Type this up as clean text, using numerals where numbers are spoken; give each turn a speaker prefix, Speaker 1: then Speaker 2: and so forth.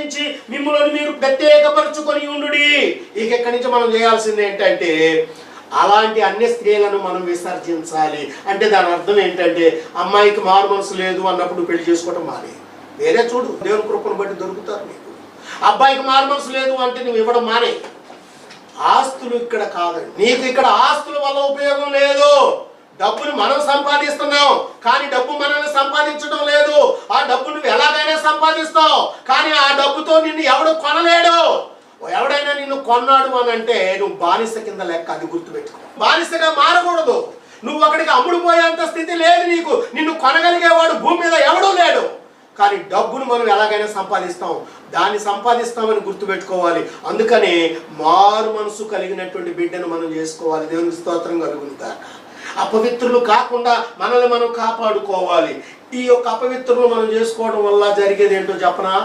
Speaker 1: ఆలోచించి మిమ్మల్ని మీరు ప్రత్యేకపరచుకొని ఉండుడి. ఇక ఎక్కడి నుంచి మనం చేయాల్సింది ఏంటంటే అలాంటి అన్య స్త్రీలను మనం విసర్జించాలి. అంటే దాని అర్థం ఏంటంటే అమ్మాయికి మారు మనసు లేదు అన్నప్పుడు పెళ్లి చేసుకోవటం మానే. వేరే చూడు, దేవుని కృపను బట్టి దొరుకుతారు నీకు. అబ్బాయికి మారు మనసు లేదు అంటే నువ్వు ఇవ్వడం మానే. ఆస్తులు ఇక్కడ కాదండి. నీకు ఇక్కడ ఆస్తుల వల్ల ఉపయోగం లేదు. డబ్బుని మనం సంపాదిస్తున్నాం, కానీ డబ్బు మనల్ని సంపాదించడం లేదు. ఆ డబ్బు నువ్వు ఎలాగైనా సంపాదిస్తావు, కానీ ఆ డబ్బుతో నిన్ను ఎవడు కొనలేడు. ఎవడైనా నిన్ను కొన్నాడు అని అంటే నువ్వు బానిస కింద లెక్క. అది గుర్తుపెట్టుకో. బానిసగా మారకూడదు. నువ్వు అక్కడికి అమ్ముడుపోయేంత స్థితి లేదు నీకు. నిన్ను కొనగలిగేవాడు భూమి మీద ఎవడూ లేడు. కానీ డబ్బును మనం ఎలాగైనా సంపాదిస్తాం, దాన్ని సంపాదిస్తామని గుర్తుపెట్టుకోవాలి. అందుకని మారు మనసు కలిగినటువంటి బిడ్డను మనం చేసుకోవాలి. దేవునికి స్తోత్రం కలుగుతాక. అపవిత్రులు కాకుండా మనల్ని మనం కాపాడుకోవాలి. ఈ యొక్క అపవిత్రులు మనం చేసుకోవడం వల్ల జరిగేది ఏంటో చెప్పనా?